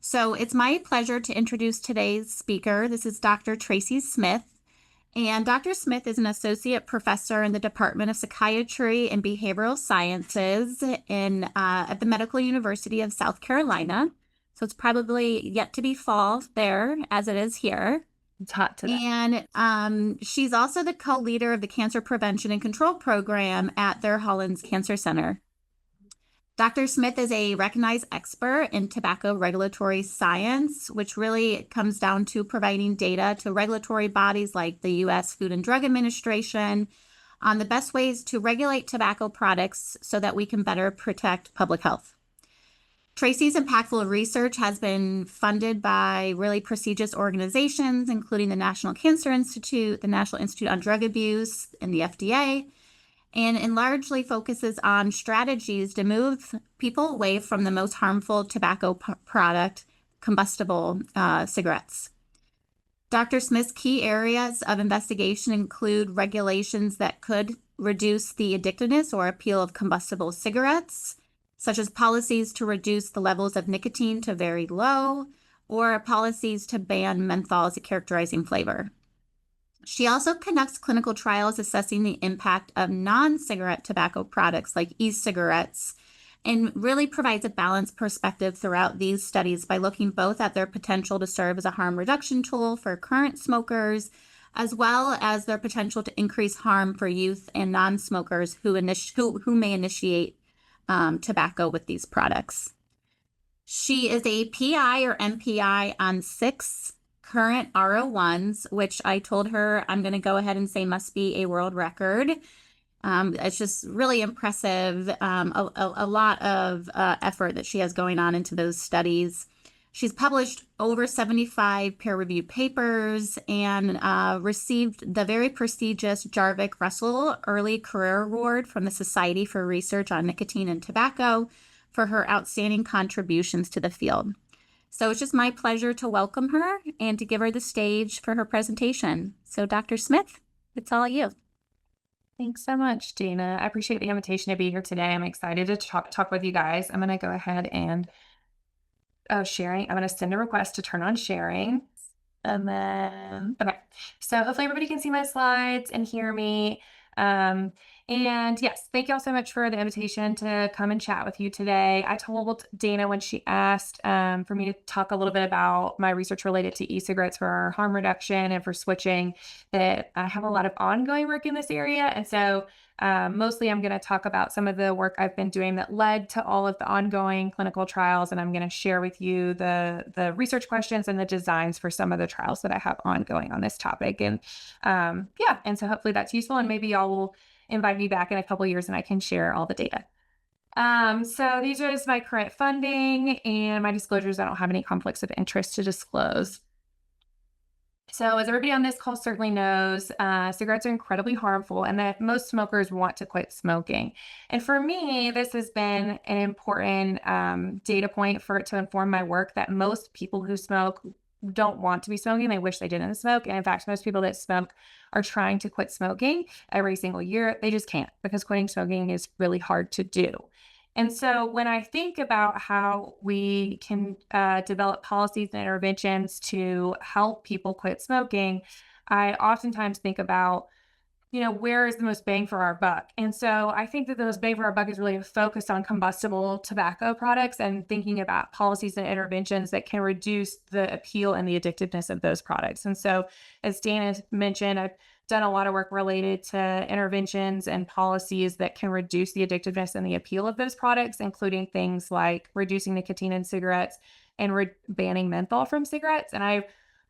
So it's my pleasure to introduce today's speaker. This is Dr. Tracy Smith. And Dr. Smith is an associate professor in the Department of Psychiatry and Behavioral Sciences at the Medical University of South Carolina. So it's probably yet to be fall there as it is here. It's hot today. And she's also the co-leader of the Cancer Prevention and Control Program at their Hollins Cancer Center. Dr. Smith is a recognized expert in tobacco regulatory science, which really comes down to providing data to regulatory bodies like the U.S. Food and Drug Administration on the best ways to regulate tobacco products so that we can better protect public health. Tracy's impactful research has been funded by really prestigious organizations, including the National Cancer Institute, the National Institute on Drug Abuse, and the FDA, and largely focuses on strategies to move people away from the most harmful tobacco product, combustible cigarettes. Dr. Smith's key areas of investigation include regulations that could reduce the addictiveness or appeal of combustible cigarettes, such as policies to reduce the levels of nicotine to very low, or policies to ban menthol as a characterizing flavor. She also conducts clinical trials assessing the impact of non-cigarette tobacco products like e-cigarettes and really provides a balanced perspective throughout these studies by looking both at their potential to serve as a harm reduction tool for current smokers, as well as their potential to increase harm for youth and non-smokers who may initiate tobacco with these products. She is a PI or MPI on 6 current RO1s, which I told her I'm going to go ahead and say must be a world record. It's just really impressive, a lot of effort that she has going on into those studies. She's published over 75 peer-reviewed papers and received the very prestigious Jarvik Russell Early Career Award from the Society for Research on Nicotine and Tobacco for her outstanding contributions to the field. So it's just my pleasure to welcome her and to give her the stage for her presentation. So Dr. Smith, it's all you. Thanks so much, Dina. I appreciate the invitation to be here today. I'm excited to talk with you guys. I'm going to go ahead and sharing. I'm going to send a request to turn on sharing. And then, okay. So hopefully everybody can see my slides and hear me. And yes, thank you all so much for the invitation to come and chat with you today. I told Dana when she asked for me to talk a little bit about my research related to e-cigarettes for harm reduction and for switching that I have a lot of ongoing work in this area. And so mostly I'm going to talk about some of the work I've been doing that led to all of the ongoing clinical trials. And I'm going to share with you the research questions and the designs for some of the trials that I have ongoing on this topic. And yeah, and so hopefully that's useful. And maybe y'all will invite me back in a couple of years and I can share all the data. So these are just my current funding and my disclosures. I don't have any conflicts of interest to disclose. So as everybody on this call certainly knows, cigarettes are incredibly harmful and that most smokers want to quit smoking. And for me, this has been an important data point to inform my work that most people who smoke don't want to be smoking. They wish they didn't smoke. And in fact, most people that smoke are trying to quit smoking every single year. They just can't because quitting smoking is really hard to do. And so when I think about how we can develop policies and interventions to help people quit smoking, I oftentimes think about, where is the most bang for our buck? And so I think that the most bang for our buck is really focused on combustible tobacco products and thinking about policies and interventions that can reduce the appeal and the addictiveness of those products. And so as Dana mentioned, I've done a lot of work related to interventions and policies that can reduce the addictiveness and the appeal of those products, including things like reducing nicotine in cigarettes and banning menthol from cigarettes. And I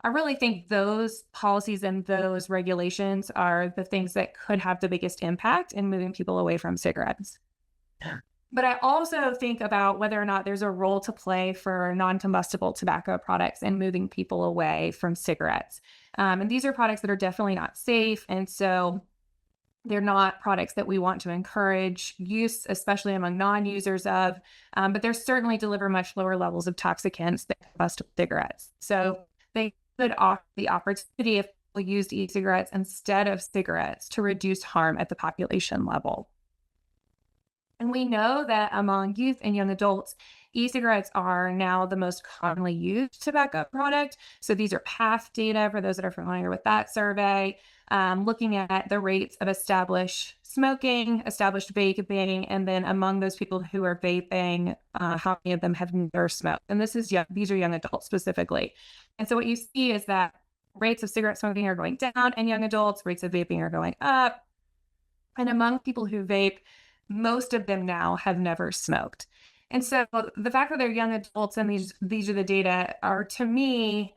really think those policies and those regulations are the things that could have the biggest impact in moving people away from cigarettes. But I also think about whether or not there's a role to play for non-combustible tobacco products and moving people away from cigarettes. And these are products that are definitely not safe. And so they're not products that we want to encourage use, especially among non-users of, but they certainly deliver much lower levels of toxicants than combustible cigarettes. So they could offer the opportunity if people used e-cigarettes instead of cigarettes to reduce harm at the population level. And we know that among youth and young adults, E-cigarettes are now the most commonly used tobacco product. So these are PATH data for those that are familiar with that survey, looking at the rates of established smoking, established vaping, and then among those people who are vaping, how many of them have never smoked. And these are young adults specifically. And so what you see is that rates of cigarette smoking are going down in young adults, rates of vaping are going up. And among people who vape, most of them now have never smoked. And so the fact that they're young adults and these are the data are, to me,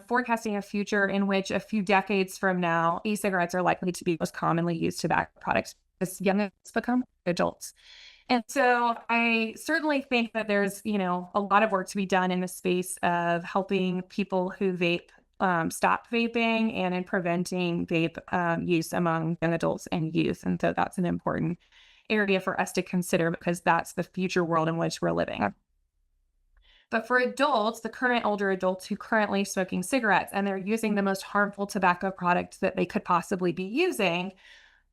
forecasting a future in which a few decades from now, e-cigarettes are likely to be most commonly used tobacco products as young adults become adults. And so I certainly think that there's, a lot of work to be done in the space of helping people who vape stop vaping and in preventing vape use among young adults and youth. And so that's an important area for us to consider because that's the future world in which we're living. But for adults, the current older adults who currently smoking cigarettes and they're using the most harmful tobacco products that they could possibly be using,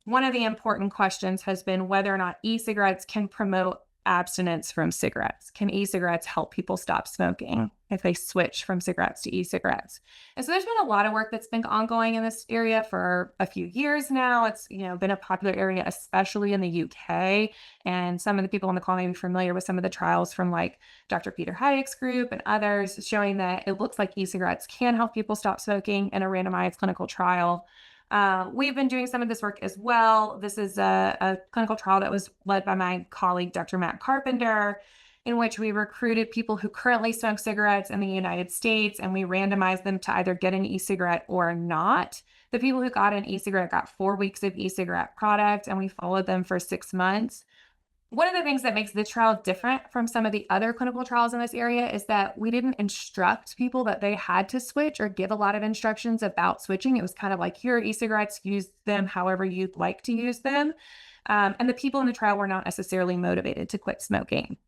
one of the important questions has been whether or not e-cigarettes can promote abstinence from cigarettes. Can e-cigarettes help people stop smoking if they switch from cigarettes to e-cigarettes? And so there's been a lot of work that's been ongoing in this area for a few years now. It's, been a popular area, especially in the UK. And some of the people on the call may be familiar with some of the trials from like Dr. Peter Hayek's group and others showing that it looks like e-cigarettes can help people stop smoking in a randomized clinical trial. We've been doing some of this work as well. This is a clinical trial that was led by my colleague, Dr. Matt Carpenter, in which we recruited people who currently smoke cigarettes in the United States, and we randomized them to either get an e-cigarette or not. The people who got an e-cigarette got 4 weeks of e-cigarette product, and we followed them for 6 months. One of the things that makes this trial different from some of the other clinical trials in this area is that we didn't instruct people that they had to switch or give a lot of instructions about switching. It was kind of like, here are e-cigarettes, use them however you'd like to use them. And the people in the trial were not necessarily motivated to quit smoking.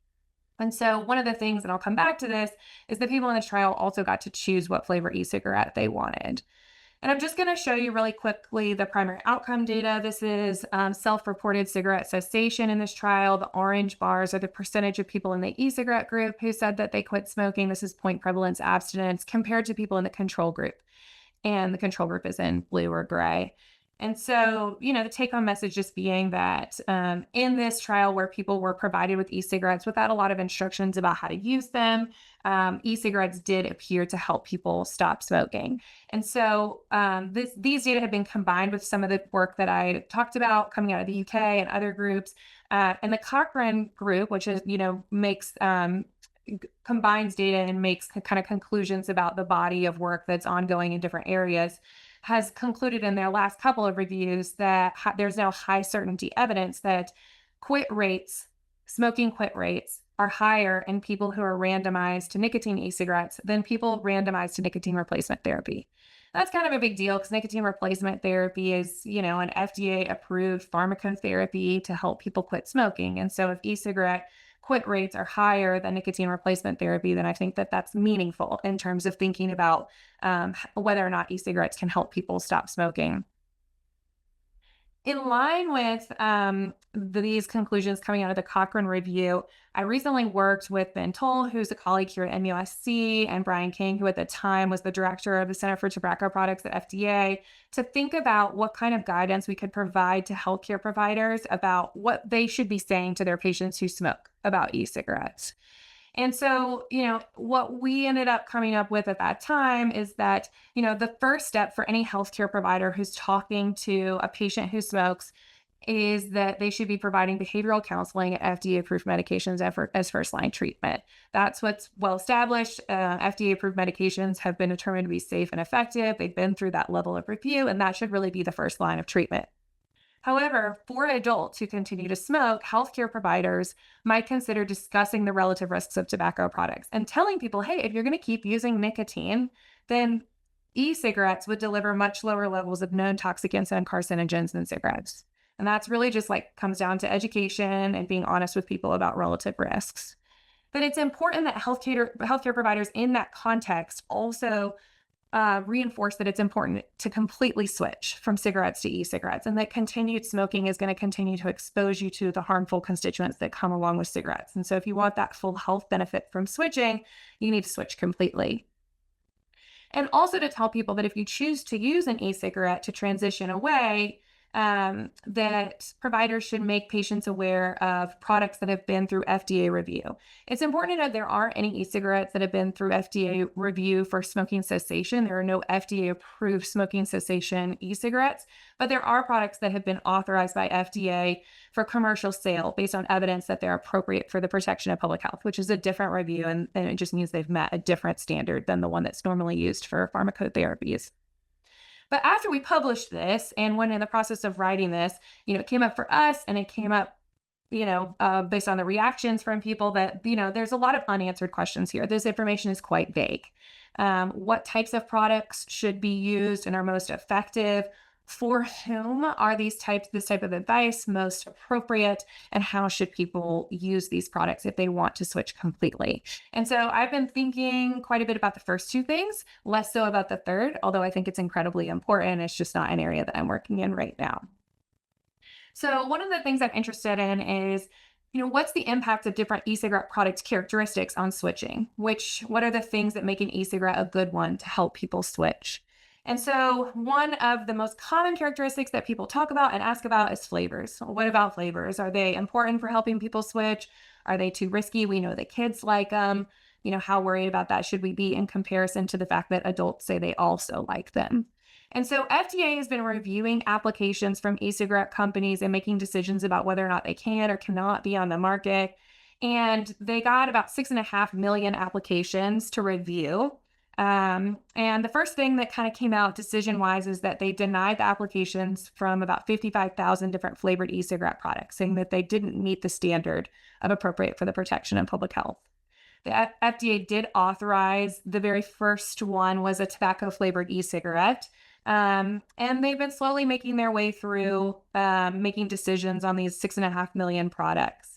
And so one of the things, and I'll come back to this, is the people in the trial also got to choose what flavor e-cigarette they wanted. And I'm just going to show you really quickly the primary outcome data. This is self-reported cigarette cessation in this trial. The orange bars are the percentage of people in the e-cigarette group who said that they quit smoking. This is point prevalence abstinence compared to people in the control group. And the control group is in blue or gray. And so, the take-home message just being that in this trial where people were provided with e-cigarettes without a lot of instructions about how to use them, e-cigarettes did appear to help people stop smoking. And so these data have been combined with some of the work that I talked about coming out of the UK and other groups. And the Cochrane group, which is, combines data and makes kind of conclusions about the body of work that's ongoing in different areas, has concluded in their last couple of reviews that there's now high certainty evidence that smoking quit rates are higher in people who are randomized to nicotine e-cigarettes than people randomized to nicotine replacement therapy. That's kind of a big deal because nicotine replacement therapy is, an FDA approved pharmacotherapy to help people quit smoking. And so if e-cigarette quit rates are higher than nicotine replacement therapy, then I think that that's meaningful in terms of thinking about whether or not e-cigarettes can help people stop smoking. In line with these conclusions coming out of the Cochrane review, I recently worked with Ben Toll, who's a colleague here at MUSC, and Brian King, who at the time was the director of the Center for Tobacco Products at FDA, to think about what kind of guidance we could provide to healthcare providers about what they should be saying to their patients who smoke about e-cigarettes. And so, what we ended up coming up with at that time is that, the first step for any healthcare provider who's talking to a patient who smokes is that they should be providing behavioral counseling and FDA-approved medications as first-line treatment. That's what's well established. FDA-approved medications have been determined to be safe and effective. They've been through that level of review, and that should really be the first line of treatment. However, for adults who continue to smoke, healthcare providers might consider discussing the relative risks of tobacco products and telling people, hey, if you're going to keep using nicotine, then e-cigarettes would deliver much lower levels of known toxicants and carcinogens than cigarettes. And that's really just comes down to education and being honest with people about relative risks. But it's important that healthcare providers in that context also reinforce that it's important to completely switch from cigarettes to e-cigarettes, and that continued smoking is going to continue to expose you to the harmful constituents that come along with cigarettes. And so if you want that full health benefit from switching, you need to switch completely. And also to tell people that if you choose to use an e-cigarette to transition away, that providers should make patients aware of products that have been through FDA review. It's important to know there aren't any e-cigarettes that have been through FDA review for smoking cessation. There are no FDA approved smoking cessation e-cigarettes, but there are products that have been authorized by FDA for commercial sale based on evidence that they're appropriate for the protection of public health, which is a different review, and it just means they've met a different standard than the one that's normally used for pharmacotherapies. But after we published this and when in the process of writing this, it came up for us and it came up, based on the reactions from people that, there's a lot of unanswered questions here. This information is quite vague. What types of products should be used and are most effective? For whom are this type of advice most appropriate? And how should people use these products if they want to switch completely? And so I've been thinking quite a bit about the first two things, less so about the third, although I think it's incredibly important. It's just not an area that I'm working in right now. So one of the things I'm interested in is, what's the impact of different e-cigarette product characteristics on switching? What are the things that make an e-cigarette a good one to help people switch? And so one of the most common characteristics that people talk about and ask about is flavors. What about flavors? Are they important for helping people switch? Are they too risky? We know that kids like them. How worried about that should we be in comparison to the fact that adults say they also like them? And so FDA has been reviewing applications from e-cigarette companies and making decisions about whether or not they can or cannot be on the market. And they got about 6.5 million applications to review. And the first thing that kind of came out decision-wise is that they denied the applications from about 55,000 different flavored e-cigarette products, saying that they didn't meet the standard of appropriate for the protection of public health. The FDA did authorize the very first one was a tobacco-flavored e-cigarette. And they've been slowly making their way through making decisions on these 6.5 million products.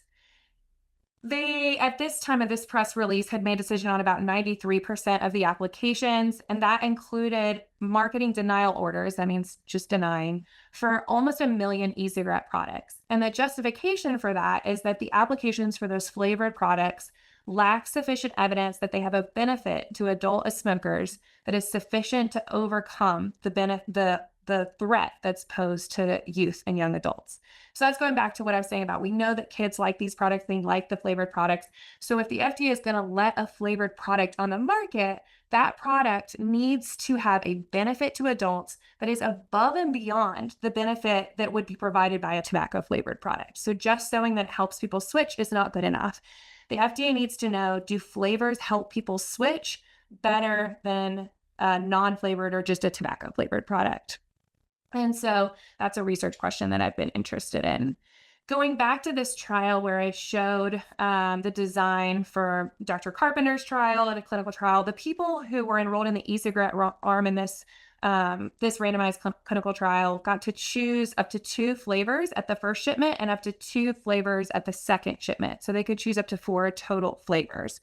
They, at this time of this press release, had made a decision on about 93% of the applications, and that included marketing denial orders, that means just denying, for almost 1 million e-cigarette products. And the justification for that is that the applications for those flavored products lack sufficient evidence that they have a benefit to adult smokers that is sufficient to overcome the threat that's posed to youth and young adults. So that's going back to what I was saying about, we know that kids like these products, they like the flavored products. So if the FDA is going to let a flavored product on the market, that product needs to have a benefit to adults that is above and beyond the benefit that would be provided by a tobacco flavored product. So just showing that it helps people switch is not good enough. The FDA needs to know, do flavors help people switch better than a non-flavored or just a tobacco flavored product? And so that's a research question that I've been interested in. Going back to this trial where I showed the design for Dr. Carpenter's trial and a clinical trial, the people who were enrolled in the e-cigarette arm in this randomized clinical trial got to choose up to 2 flavors at the first shipment and up to 2 flavors at the second shipment. So they could choose up to 4 total flavors.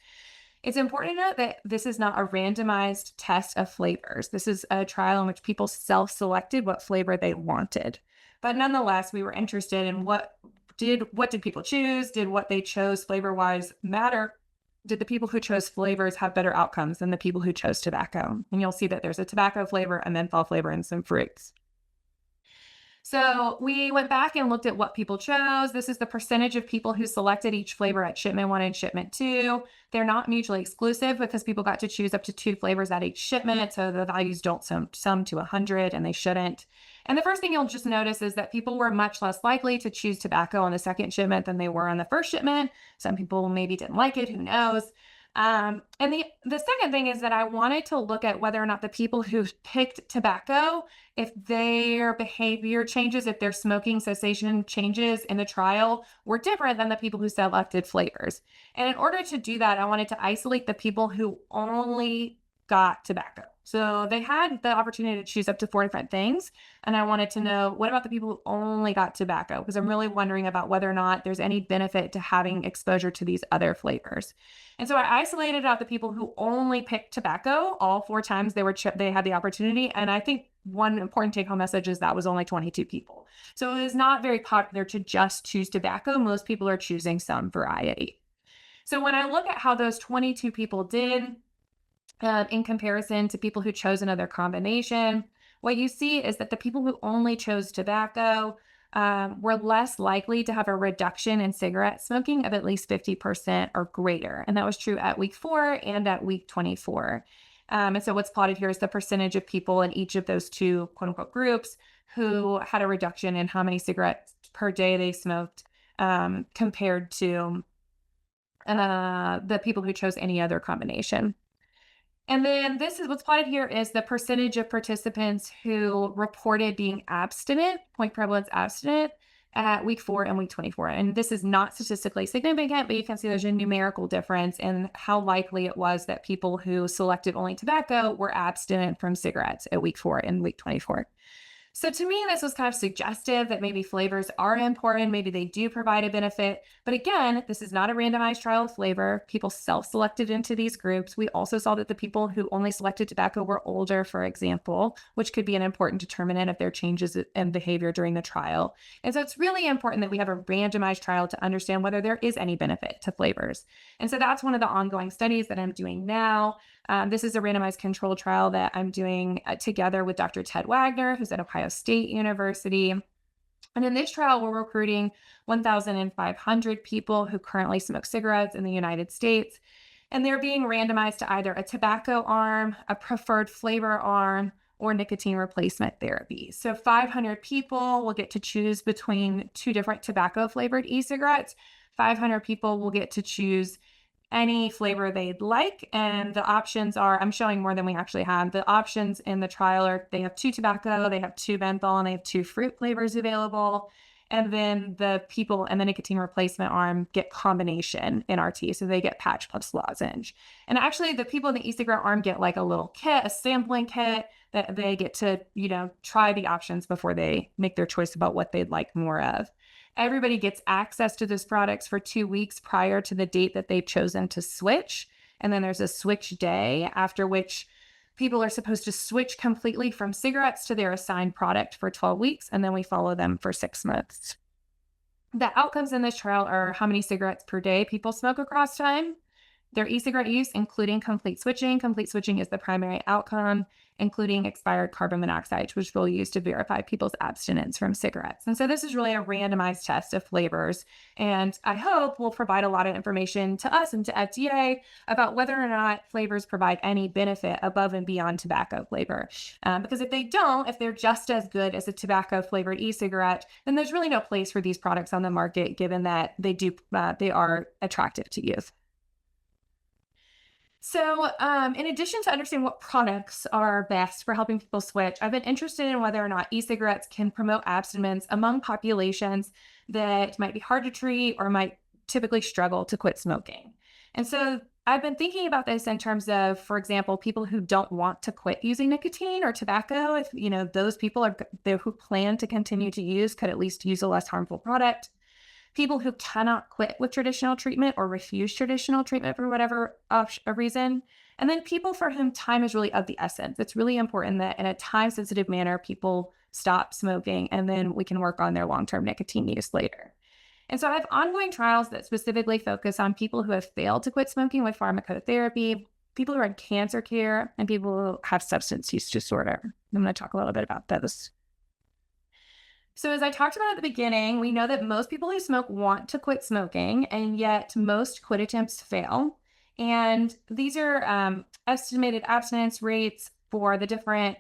It's important to note that this is not a randomized test of flavors. This is a trial in which people self-selected what flavor they wanted. But nonetheless, we were interested in what did people choose? Did what they chose flavor-wise matter? Did the people who chose flavors have better outcomes than the people who chose tobacco? And you'll see that there's a tobacco flavor, a menthol flavor, and some fruits. So we went back and looked at what people chose. This is the percentage of people who selected each flavor at shipment 1 and shipment 2. They're not mutually exclusive because people got to choose up to 2 flavors at each shipment. So the values don't sum to 100, and they shouldn't. And the first thing you'll just notice is that people were much less likely to choose tobacco on the second shipment than they were on the first shipment. Some people maybe didn't like it, who knows? And the second thing is that I wanted to look at whether or not the people who picked tobacco, if their behavior changes, if their smoking cessation changes in the trial were different than the people who selected flavors. And in order to do that, I wanted to isolate the people who only got tobacco. So they had the opportunity to choose up to 4 different things. And I wanted to know, what about the people who only got tobacco? Because I'm really wondering about whether or not there's any benefit to having exposure to these other flavors. And so I isolated out the people who only picked tobacco all 4 times they had the opportunity. And I think one important take home message is that was only 22 people. So it is not very popular to just choose tobacco. Most people are choosing some variety. So when I look at how those 22 people did, in comparison to people who chose another combination, what you see is that the people who only chose tobacco were less likely to have a reduction in cigarette smoking of at least 50% or greater. And that was true at week 4 and at week 24. And so what's plotted here is the percentage of people in each of those two quote unquote groups who had a reduction in how many cigarettes per day they smoked compared to the people who chose any other combination. And then this is what's plotted here is the percentage of participants who reported being abstinent, point prevalence abstinent, at week 4 and week 24. And this is not statistically significant, but you can see there's a numerical difference in how likely it was that people who selected only tobacco were abstinent from cigarettes at week 4 and week 24. So to me, this was kind of suggestive that maybe flavors are important. Maybe they do provide a benefit. But again, this is not a randomized trial of flavor. People self-selected into these groups. We also saw that the people who only selected tobacco were older, for example, which could be an important determinant of their changes in behavior during the trial. And so it's really important that we have a randomized trial to understand whether there is any benefit to flavors. And so that's one of the ongoing studies that I'm doing now. This is a randomized control trial that I'm doing together with Dr. Ted Wagner, who's at Ohio State University. And in this trial, we're recruiting 1,500 people who currently smoke cigarettes in the United States. And they're being randomized to either a tobacco arm, a preferred flavor arm, or nicotine replacement therapy. So 500 people will get to choose between 2 different tobacco flavored e-cigarettes. 500 people will get to choose any flavor they'd like. And the options are, I'm showing more than we actually have. The options in the trial are they have 2 tobacco, they have 2 menthol, and they have 2 fruit flavors available. And then the people in the nicotine replacement arm get combination NRT. So they get patch plus lozenge. And actually the people in the e-cigarette arm get like a little kit, a sampling kit that they get to, try the options before they make their choice about what they'd like more of. Everybody gets access to those products for 2 weeks prior to the date that they've chosen to switch. And then there's a switch day after which people are supposed to switch completely from cigarettes to their assigned product for 12 weeks. And then we follow them for 6 months. The outcomes in this trial are how many cigarettes per day people smoke across time, their e-cigarette use, including complete switching. Complete switching is the primary outcome, including expired carbon monoxide, which we'll use to verify people's abstinence from cigarettes. And so this is really a randomized test of flavors. And I hope will provide a lot of information to us and to FDA about whether or not flavors provide any benefit above and beyond tobacco flavor. Because if they don't, if they're just as good as a tobacco flavored e-cigarette, then there's really no place for these products on the market, given that they are attractive to youth. So, in addition to understanding what products are best for helping people switch, I've been interested in whether or not e-cigarettes can promote abstinence among populations that might be hard to treat or might typically struggle to quit smoking. And so I've been thinking about this in terms of, for example, people who don't want to quit using nicotine or tobacco. If, those people who plan to continue to use could at least use a less harmful product. People who cannot quit with traditional treatment or refuse traditional treatment for whatever reason. And then people for whom time is really of the essence. It's really important that in a time-sensitive manner, people stop smoking, and then we can work on their long-term nicotine use later. And so I have ongoing trials that specifically focus on people who have failed to quit smoking with pharmacotherapy, people who are in cancer care, and people who have substance use disorder. I'm going to talk a little bit about those. So as I talked about at the beginning, we know that most people who smoke want to quit smoking, and yet most quit attempts fail. And these are estimated abstinence rates for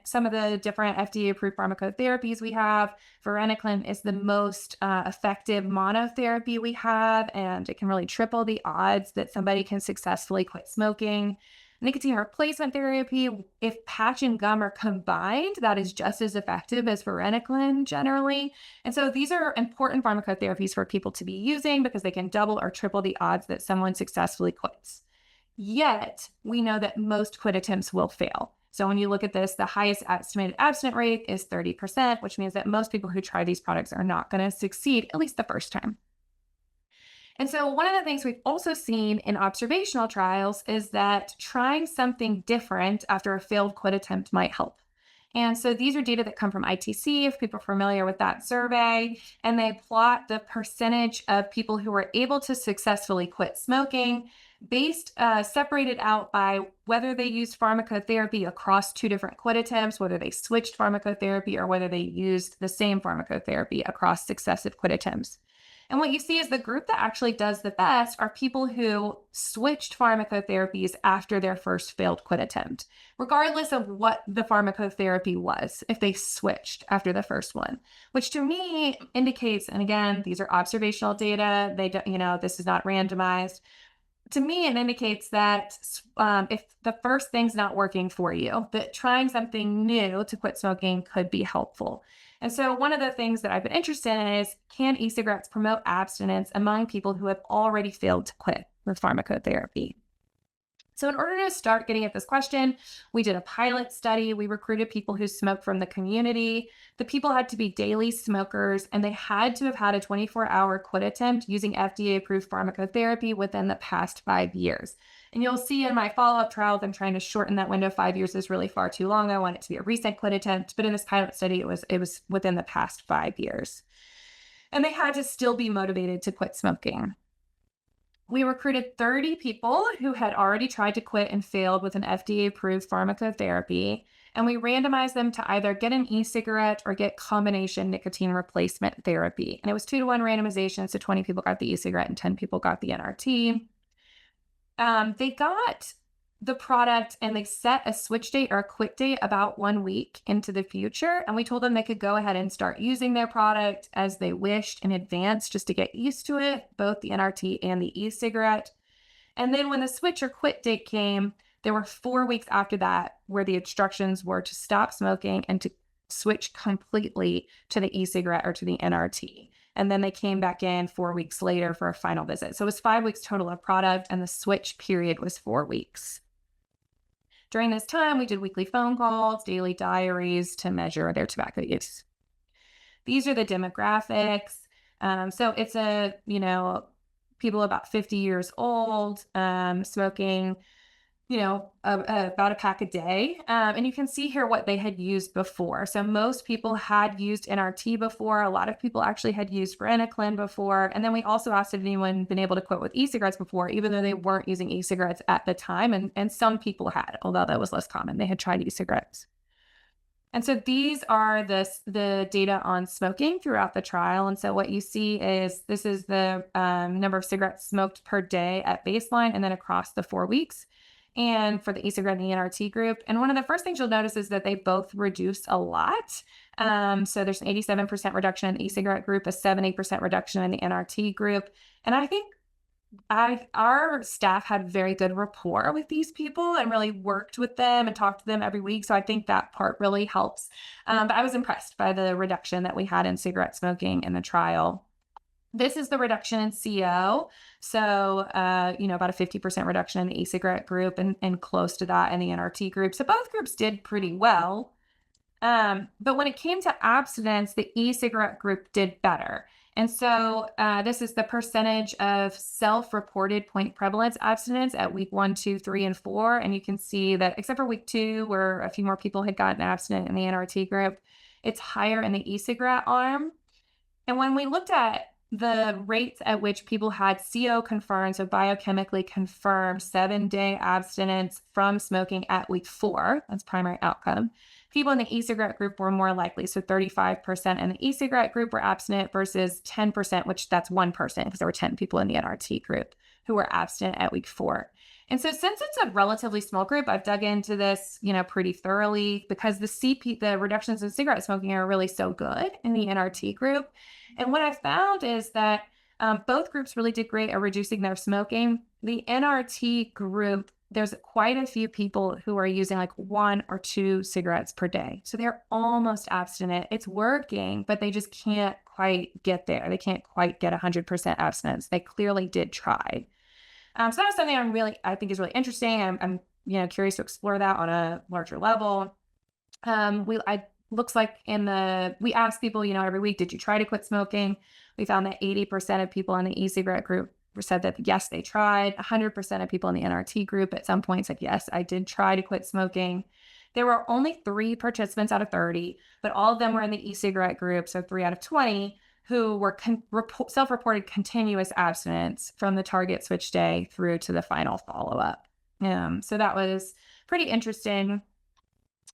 some of the different FDA-approved pharmacotherapies we have. Varenicline is the most effective monotherapy we have, and it can really triple the odds that somebody can successfully quit smoking. Nicotine replacement therapy, if patch and gum are combined, that is just as effective as varenicline generally. And so these are important pharmacotherapies for people to be using because they can double or triple the odds that someone successfully quits. Yet, we know that most quit attempts will fail. So when you look at this, the highest estimated abstinent rate is 30%, which means that most people who try these products are not going to succeed, at least the first time. And so one of the things we've also seen in observational trials is that trying something different after a failed quit attempt might help. And so these are data that come from ITC, if people are familiar with that survey, and they plot the percentage of people who were able to successfully quit smoking separated out by whether they used pharmacotherapy across 2 different quit attempts, whether they switched pharmacotherapy, or whether they used the same pharmacotherapy across successive quit attempts. And what you see is the group that actually does the best are people who switched pharmacotherapies after their first failed quit attempt, regardless of what the pharmacotherapy was, if they switched after the first one, which to me indicates, and again, these are observational data, they don't, this is not randomized. To me, it indicates that if the first thing's not working for you, that trying something new to quit smoking could be helpful. And so one of the things that I've been interested in is, can e-cigarettes promote abstinence among people who have already failed to quit with pharmacotherapy? So in order to start getting at this question, we did a pilot study. We recruited people who smoked from the community. The people had to be daily smokers, and they had to have had a 24-hour quit attempt using FDA-approved pharmacotherapy within the past 5 years. And you'll see in my follow-up trials, I'm trying to shorten that window. 5 years is really far too long. I want it to be a recent quit attempt, but in this pilot study, it was within the past 5 years. And they had to still be motivated to quit smoking. We recruited 30 people who had already tried to quit and failed with an FDA-approved pharmacotherapy, and we randomized them to either get an e-cigarette or get combination nicotine replacement therapy. And it was 2-to-1 randomization, so 20 people got the e-cigarette and 10 people got the NRT. They got the product and they set a switch date or a quit date about 1 week into the future. And we told them they could go ahead and start using their product as they wished in advance, just to get used to it, both the NRT and the e-cigarette. And then when the switch or quit date came, there were 4 weeks after that where the instructions were to stop smoking and to switch completely to the e-cigarette or to the NRT. And then they came back in 4 weeks later for a final visit. So it was 5 weeks total of product, and the switch period was 4 weeks. During this time, we did weekly phone calls, daily diaries to measure their tobacco use. These are the demographics. So it's people about 50 years old, smoking, about a pack a day. And you can see here what they had used before. So most people had used NRT before. A lot of people actually had used varenicline before. And then we also asked if anyone had been able to quit with e-cigarettes before, even though they weren't using e-cigarettes at the time. And some people had, although that was less common. They had tried e-cigarettes. And so these are the data on smoking throughout the trial. And so what you see is this is the number of cigarettes smoked per day at baseline and then across the 4 weeks, and for the e-cigarette and the NRT group. And one of the first things you'll notice is that they both reduce a lot. So there's an 87% reduction in the e-cigarette group, a 70% reduction in the NRT group. And I think our staff had very good rapport with these people and really worked with them and talked to them every week. So I think that part really helps. But I was impressed by the reduction that we had in cigarette smoking in the trial. This is the reduction in CO. So, about a 50% reduction in the e-cigarette group and close to that in the NRT group. So both groups did pretty well. But when it came to abstinence, the e-cigarette group did better. And so this is the percentage of self-reported point prevalence abstinence at week 1, 2, 3, and 4. And you can see that except for week 2, where a few more people had gotten abstinent in the NRT group, it's higher in the e-cigarette arm. And when we looked at the rates at which people had CO confirmed, so biochemically confirmed 7-day abstinence from smoking at week 4, that's primary outcome, people in the e-cigarette group were more likely. So 35% in the e-cigarette group were abstinent versus 10%, which that's one person because there were 10 people in the NRT group who were abstinent at week 4. And so since it's a relatively small group, I've dug into this, pretty thoroughly because the reductions in cigarette smoking are really so good in the NRT group. And what I found is that both groups really did great at reducing their smoking. The NRT group, there's quite a few people who are using like 1 or 2 cigarettes per day. So they're almost abstinent. It's working, but they just can't quite get there. They can't quite get 100% abstinence. They clearly did try. So that was something I think is really interesting. I'm curious to explore that on a larger level. Looks like we asked people, every week, did you try to quit smoking? We found that 80% of people in the e-cigarette group said that yes, they tried. 100% of people in the NRT group at some point said, yes, I did try to quit smoking. There were only 3 participants out of 30, but all of them were in the e-cigarette group, so 3 out of 20, who were self-reported continuous abstinence from the target switch day through to the final follow-up. So that was pretty interesting.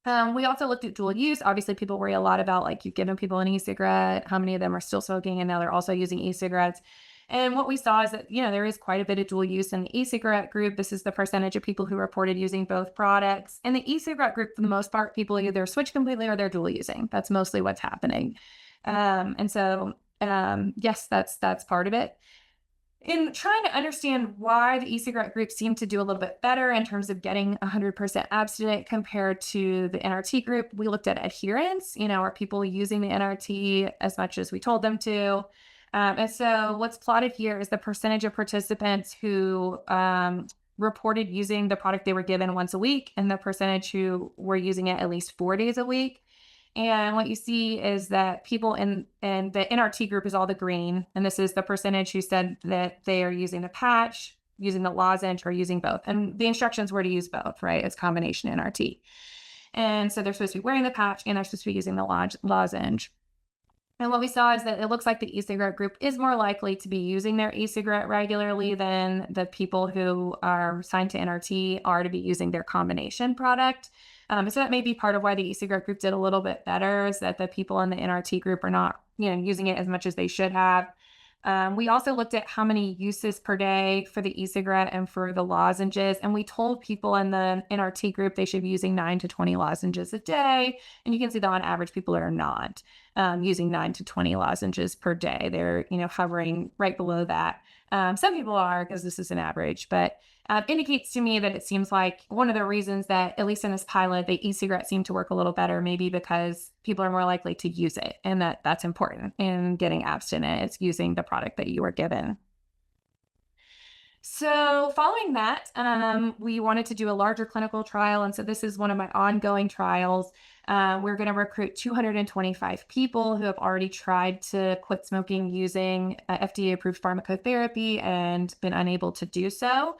We also looked at dual use. Obviously, people worry a lot about, like, you've given people an e-cigarette, how many of them are still smoking, and now they're also using e-cigarettes. And what we saw is that, there is quite a bit of dual use in the e-cigarette group. This is the percentage of people who reported using both products. In the e-cigarette group, for the most part, people either switch completely or they're dual using. That's mostly what's happening. Yes, that's part of it. In trying to understand why the e-cigarette group seemed to do a little bit better in terms of getting 100% abstinent compared to the NRT group, we looked at adherence. Are people using the NRT as much as we told them to? And so what's plotted here is the percentage of participants who reported using the product they were given once a week, and the percentage who were using it at least 4 days a week. And what you see is that people in the NRT group is all the green. And this is the percentage who said that they are using the patch, using the lozenge, or using both. And the instructions were to use both, right? It's combination NRT. And so they're supposed to be wearing the patch and they're supposed to be using the lozenge. And what we saw is that it looks like the e-cigarette group is more likely to be using their e-cigarette regularly than the people who are assigned to NRT are to be using their combination product. So that may be part of why the e-cigarette group did a little bit better, is that the people in the NRT group are not, using it as much as they should have. We also looked at how many uses per day for the e-cigarette and for the lozenges. And we told people in the NRT group they should be using 9 to 20 lozenges a day. And you can see that on average, people are not using 9 to 20 lozenges per day. They're, hovering right below that. Some people are, because this is an average, but indicates to me that it seems like one of the reasons that, at least in this pilot, the e-cigarette seemed to work a little better, maybe because people are more likely to use it, and that's important in getting abstinent. It's using the product that you were given. So following that, we wanted to do a larger clinical trial. And so this is one of my ongoing trials. We're going to recruit 225 people who have already tried to quit smoking using FDA-approved pharmacotherapy and been unable to do so.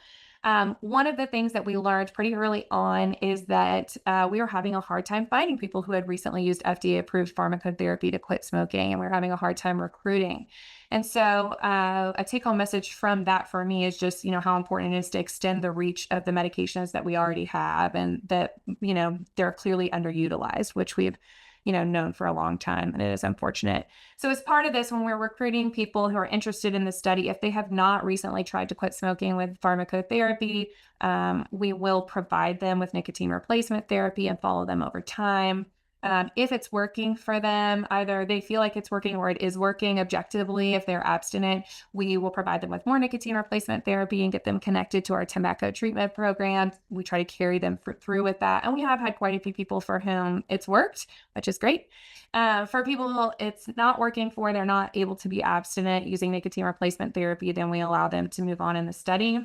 One of the things that we learned pretty early on is that we were having a hard time finding people who had recently used FDA-approved pharmacotherapy to quit smoking, and we were having a hard time recruiting. And so a take-home message from that for me is just, how important it is to extend the reach of the medications that we already have, and that, they're clearly underutilized, which we've known for a long time, and it is unfortunate. So as part of this, when we're recruiting people who are interested in the study, if they have not recently tried to quit smoking with pharmacotherapy, we will provide them with nicotine replacement therapy and follow them over time. If it's working for them, either they feel like it's working or it is working objectively, if they're abstinent, we will provide them with more nicotine replacement therapy and get them connected to our tobacco treatment program. We try to carry them through with that. And we have had quite a few people for whom it's worked, which is great. For people it's not working for, they're not able to be abstinent using nicotine replacement therapy, then we allow them to move on in the study.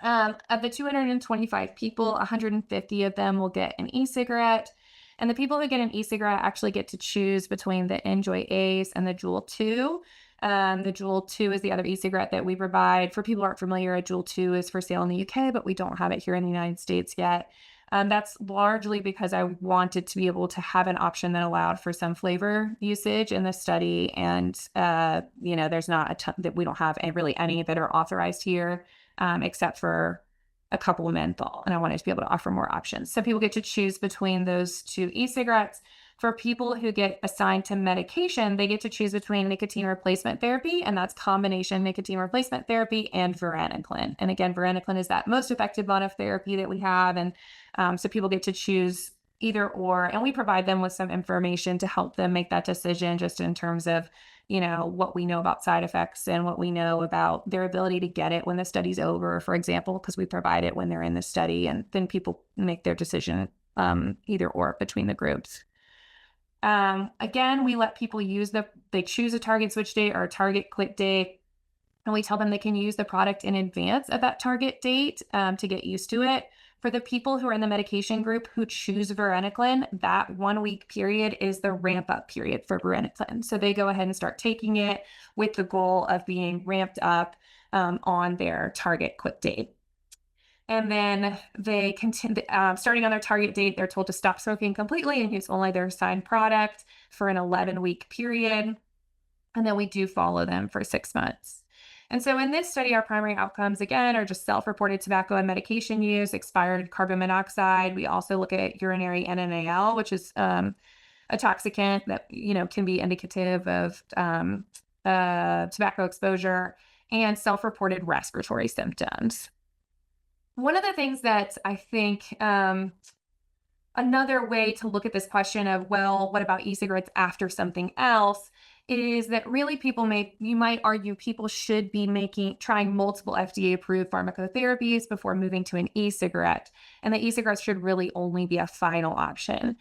Of the 225 people, 150 of them will get an e-cigarette. And the people who get an e-cigarette actually get to choose between the Enjoy Ace and the Juul 2. The Juul 2 is the other e-cigarette that we provide. For people who aren't familiar, a Juul 2 is for sale in the UK, but we don't have it here in the United States yet. That's largely because I wanted to be able to have an option that allowed for some flavor usage in the study. And, there's not a ton that we don't have really any that are authorized here, except for a couple of menthol, and I wanted to be able to offer more options. So people get to choose between those 2 e-cigarettes. For people who get assigned to medication, they get to choose between nicotine replacement therapy, and that's combination nicotine replacement therapy, and varenicline. And again, varenicline is that most effective monotherapy that we have. And so people get to choose either or, and we provide them with some information to help them make that decision, just in terms of what we know about side effects and what we know about their ability to get it when the study's over, for example, because we provide it when they're in the study, and then people make their decision either or between the groups. Again, we let people they choose a target switch date or a target quit date, and we tell them they can use the product in advance of that target date to get used to it. For the people who are in the medication group who choose varenicline, that 1 week period is the ramp up period for varenicline. So they go ahead and start taking it with the goal of being ramped up on their target quit date. And then they continue, starting on their target date, they're told to stop smoking completely and use only their assigned product for an 11-week period. And then we do follow them for 6 months. And so in this study, our primary outcomes, again, are just self-reported tobacco and medication use, expired carbon monoxide. We also look at urinary NNAL, which is a toxicant that, can be indicative of tobacco exposure, and self-reported respiratory symptoms. One of the things that I think another way to look at this question of, well, what about e-cigarettes after something else, is that really you might argue people should be trying multiple FDA-approved pharmacotherapies before moving to an e-cigarette, and the e-cigarettes should really only be a final option.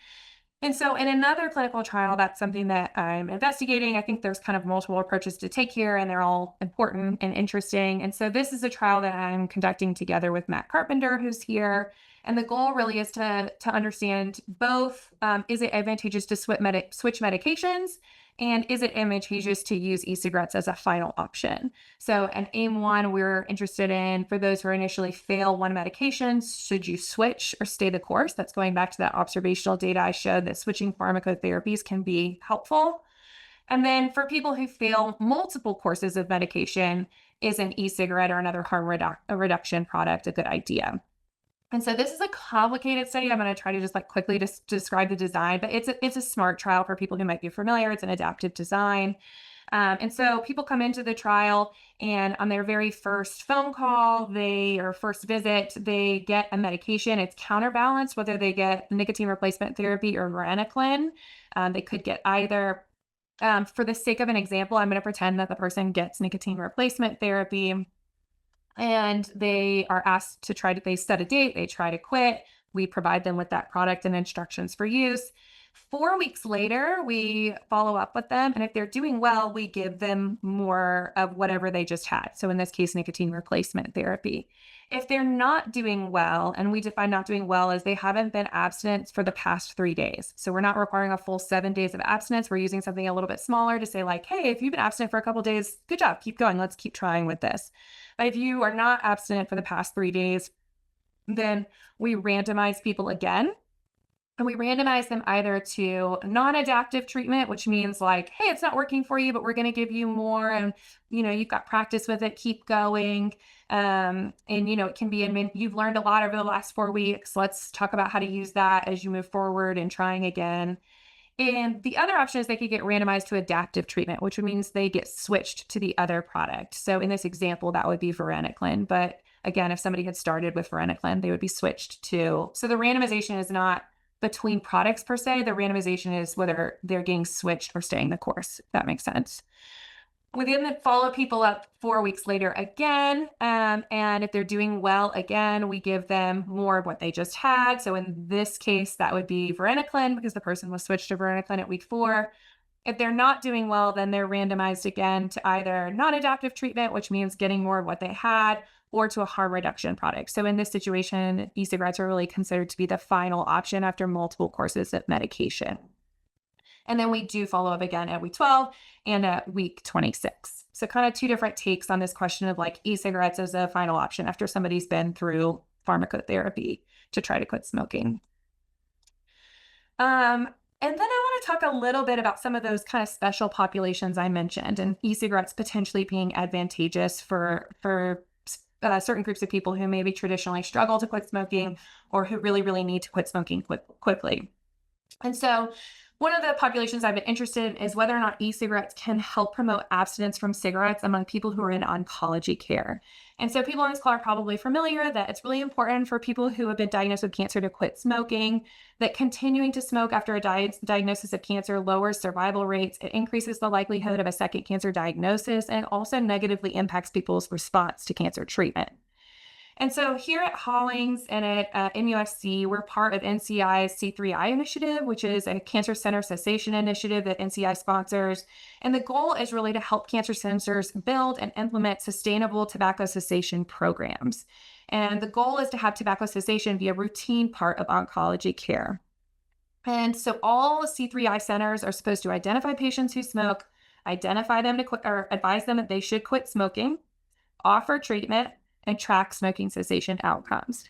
And so in another clinical trial, that's something that I'm investigating. I think there's kind of multiple approaches to take here, and they're all important and interesting. And so this is a trial that I'm conducting together with Matt Carpenter, who's here. And the goal really is to understand both, is it advantageous to switch medications, and is it advantageous to use e-cigarettes as a final option? So an AIM-1, we're interested in, for those who initially fail one medication, should you switch or stay the course? That's going back to that observational data I showed that switching pharmacotherapies can be helpful. And then for people who fail multiple courses of medication, is an e-cigarette or another harm reduction product a good idea? And so this is a complicated study. I'm going to try to just quickly describe the design, but it's a SMART trial for people who might be familiar. It's an adaptive design. And so people come into the trial, and on their very first phone call, first visit, they get a medication. It's counterbalanced whether they get nicotine replacement therapy or varenicline. They could get either. For the sake of an example, I'm going to pretend that the person gets nicotine replacement therapy, and they are asked to they set a date, they try to quit. We provide them with that product and instructions for use. 4 weeks later, we follow up with them, and if they're doing well, we give them more of whatever they just had. So in this case, nicotine replacement therapy. If they're not doing well, and we define not doing well as they haven't been abstinent for the past 3 days. So we're not requiring a full 7 days of abstinence. We're using something a little bit smaller to say hey, if you've been abstinent for a couple of days, good job, keep going. Let's keep trying with this. But if you are not abstinent for the past 3 days, then we randomize people again. And we randomize them either to non-adaptive treatment, which means hey, it's not working for you, but we're going to give you more. And, you've got practice with it, keep going. And, it can be, you've learned a lot over the last 4 weeks. Let's talk about how to use that as you move forward and trying again. And the other option is they could get randomized to adaptive treatment, which means they get switched to the other product. So in this example, that would be varenicline. But again, if somebody had started with varenicline, they would be switched to. So the randomization is not between products per se. The randomization is whether they're getting switched or staying the course, if that makes sense. We then follow people up 4 weeks later again. And if they're doing well again, we give them more of what they just had. So in this case, that would be varenicline because the person was switched to varenicline at week 4. If they're not doing well, then they're randomized again to either non-adaptive treatment, which means getting more of what they had, or to a harm reduction product. So in this situation, e-cigarettes are really considered to be the final option after multiple courses of medication. And then we do follow up again at week 12 and at week 26. So kind of two different takes on this question of e-cigarettes as a final option after somebody's been through pharmacotherapy to try to quit smoking. And then I want to talk a little bit about some of those kind of special populations I mentioned, and e-cigarettes potentially being advantageous for certain groups of people who maybe traditionally struggle to quit smoking or who really, really need to quit smoking quickly. And so one of the populations I've been interested in is whether or not e-cigarettes can help promote abstinence from cigarettes among people who are in oncology care. And so people in this call are probably familiar that it's really important for people who have been diagnosed with cancer to quit smoking, that continuing to smoke after a diagnosis of cancer lowers survival rates, it increases the likelihood of a second cancer diagnosis, and also negatively impacts people's response to cancer treatment. And so here at Hollings and at MUFC, we're part of NCI's C3I initiative, which is a cancer center cessation initiative that NCI sponsors. And the goal is really to help cancer centers build and implement sustainable tobacco cessation programs. And the goal is to have tobacco cessation be a routine part of oncology care. And so all C3I centers are supposed to identify patients who smoke, identify them to quit, or advise them that they should quit smoking, offer treatment, and track smoking cessation outcomes.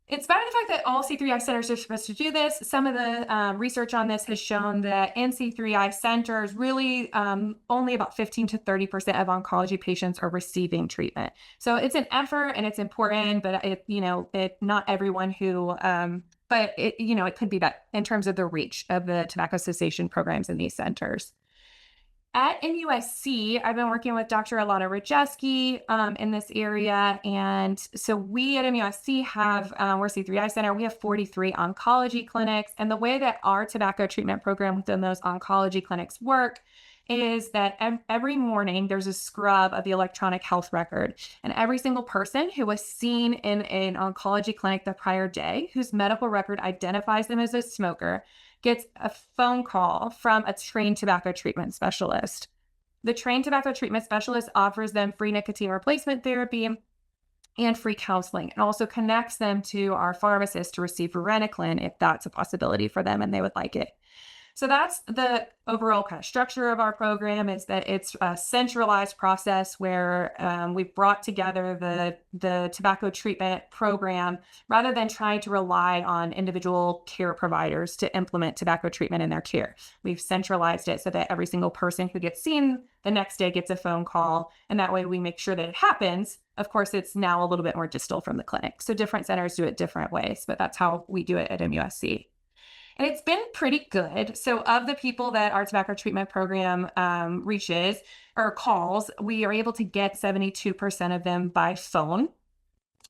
In spite of the fact that all C3I centers are supposed to do this, some of the research on this has shown that in C3I centers, really only about 15 to 30% of oncology patients are receiving treatment. So it's an effort and it's important, but not everyone who, but it could be that in terms of the reach of the tobacco cessation programs in these centers. At MUSC, I've been working with Dr. Alana Rajeski in this area. And so we at MUSC have, we're C3I Center, we have 43 oncology clinics. And the way that our tobacco treatment program within those oncology clinics work is that every morning there's a scrub of the electronic health record. And every single person who was seen in an oncology clinic the prior day, whose medical record identifies them as a smoker, gets a phone call from a trained tobacco treatment specialist. The trained tobacco treatment specialist offers them free nicotine replacement therapy and free counseling, and also connects them to our pharmacist to receive varenicline if that's a possibility for them and they would like it. So that's the overall kind of structure of our program, is that it's a centralized process where we've brought together the tobacco treatment program rather than trying to rely on individual care providers to implement tobacco treatment in their care. We've centralized it so that every single person who gets seen the next day gets a phone call, and that way we make sure that it happens. Of course, it's now a little bit more distal from the clinic. So different centers do it different ways, but that's how we do it at MUSC. And it's been pretty good. So of the people that our tobacco treatment program reaches or calls, we are able to get 72% of them by phone.